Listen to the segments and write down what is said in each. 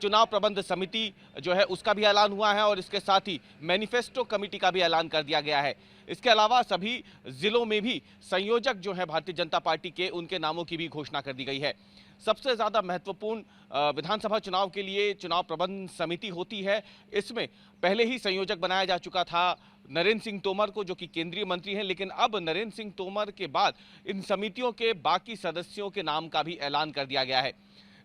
चुनाव प्रबंध समिति जो है उसका भी ऐलान हुआ है और इसके साथ ही मैनिफेस्टो कमेटी का भी ऐलान कर दिया गया है। इसके अलावा सभी जिलों में भी संयोजक जो है भारतीय जनता पार्टी के, उनके नामों की भी घोषणा कर दी गई है। सबसे ज्यादा महत्वपूर्ण विधानसभा चुनाव के लिए चुनाव प्रबंध समिति होती है। इसमें पहले ही संयोजक बनाया जा चुका था नरेंद्र सिंह तोमर को, जो कि केंद्रीय मंत्री हैं, लेकिन अब नरेंद्र सिंह तोमर के बाद इन समितियों के बाकी सदस्यों के नाम का भी ऐलान कर दिया गया है।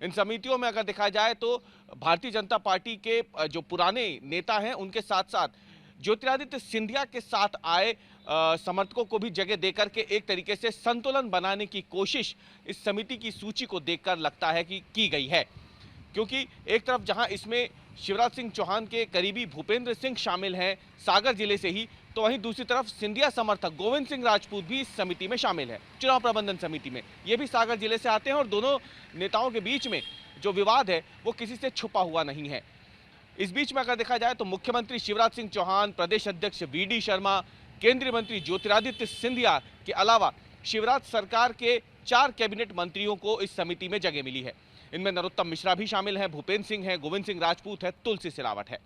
इन समितियों में अगर देखा जाए तो भारतीय जनता पार्टी के जो पुराने नेता हैं उनके साथ साथ ज्योतिरादित्य सिंधिया के साथ आए समर्थकों को भी जगह देकर के एक तरीके से संतुलन बनाने की कोशिश इस समिति की सूची को देखकर लगता है कि की गई है। क्योंकि एक तरफ जहां इसमें शिवराज सिंह चौहान के करीबी भूपेंद्र सिंह शामिल हैं सागर जिले से ही, तो वहीं दूसरी तरफ सिंधिया समर्थक गोविंद सिंह राजपूत भी इस समिति में शामिल है, चुनाव प्रबंधन समिति में। ये भी सागर जिले से आते हैं और दोनों नेताओं के बीच में जो विवाद है वो किसी से छुपा हुआ नहीं है। इस बीच में अगर देखा जाए तो मुख्यमंत्री शिवराज सिंह चौहान, प्रदेश अध्यक्ष वी.डी. शर्मा, केंद्रीय मंत्री ज्योतिरादित्य सिंधिया के अलावा शिवराज सरकार के 4 कैबिनेट मंत्रियों को इस समिति में जगह मिली है। इनमें नरोत्तम मिश्रा भी शामिल हैं, भूपेंद्र सिंह है, गोविंद सिंह राजपूत है, तुलसी सिलावट है।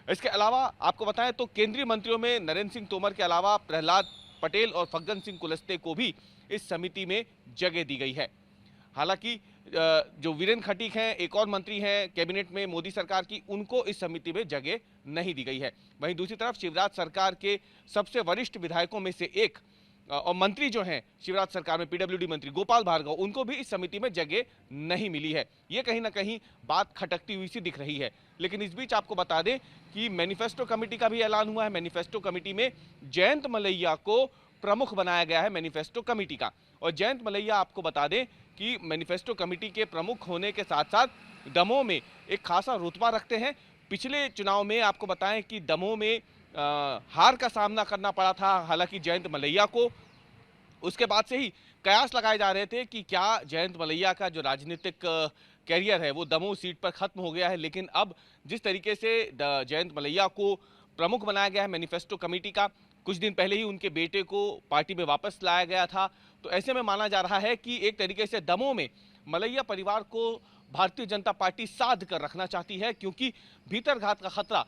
इसके अलावा आपको बताएं तो केंद्रीय मंत्रियों में नरेंद्र सिंह तोमर के अलावा प्रहलाद पटेल और फग्गन सिंह कुलस्ते को भी इस समिति में जगह दी गई है। हालांकि जो वीरेंद्र खटीक हैं, एक और मंत्री हैं कैबिनेट में मोदी सरकार की, उनको इस समिति में जगह नहीं दी गई है। वहीं दूसरी तरफ शिवराज सरकार के सबसे वरिष्ठ विधायकों में से एक और मंत्री जो हैं शिवराज सरकार में, पीडब्ल्यूडी मंत्री गोपाल भार्गव, उनको भी इस समिति में जगह नहीं मिली है। ये कहीं ना कहीं बात खटकती हुई सी दिख रही है। लेकिन इस बीच आपको बता दें कि मैनिफेस्टो कमेटी का भी ऐलान हुआ है। मैनिफेस्टो कमेटी में जयंत मलैया को प्रमुख बनाया गया है मैनिफेस्टो कमेटी का। और जयंत मलैया आपको बता दें कि मैनिफेस्टो कमेटी के प्रमुख होने के साथ साथ दमोह में एक खासा रुतबा रखते हैं। पिछले चुनाव में आपको बताएं कि दमोह में हार का सामना करना पड़ा था हालांकि जयंत मलैया को। उसके बाद से ही कयास लगाए जा रहे थे कि क्या जयंत मलैया का जो राजनीतिक कैरियर है वो दमोह सीट पर खत्म हो गया है। लेकिन अब जिस तरीके से जयंत मलैया को प्रमुख बनाया गया है मैनिफेस्टो कमेटी का, कुछ दिन पहले ही उनके बेटे को पार्टी में वापस लाया गया था, तो ऐसे में माना जा रहा है कि एक तरीके से दमोह में मलैया परिवार को भारतीय जनता पार्टी साध कर रखना चाहती है, क्योंकि भीतरघात का खतरा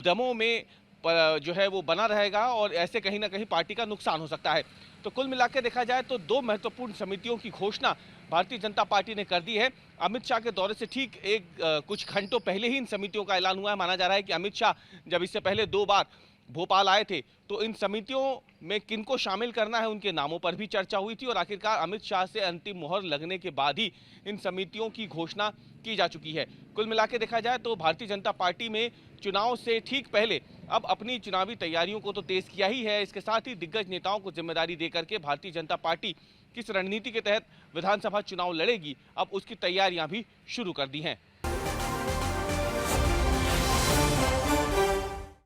दमोह में जो है वो बना रहेगा और ऐसे कहीं ना कहीं पार्टी का नुकसान हो सकता है। तो कुल मिलाकर देखा जाए तो 2 महत्वपूर्ण समितियों की घोषणा भारतीय जनता पार्टी ने कर दी है। अमित शाह के दौरे से ठीक कुछ घंटों पहले ही इन समितियों का ऐलान हुआ है। माना जा रहा है कि अमित शाह जब इससे पहले 2 बार भोपाल आए थे तो इन समितियों में किनको शामिल करना है उनके नामों पर भी चर्चा हुई थी और आखिरकार अमित शाह से अंतिम मुहर लगने के बाद ही इन समितियों की घोषणा की जा चुकी है। कुल मिलाकर देखा जाए तो भारतीय जनता पार्टी में चुनाव से ठीक पहले अब अपनी चुनावी तैयारियों को तो तेज किया ही है, इसके साथ ही दिग्गज नेताओं को जिम्मेदारी देकर के भारतीय जनता पार्टी किस रणनीति के तहत विधानसभा चुनाव लड़ेगी, अब उसकी तैयारियां भी शुरू कर दी हैं।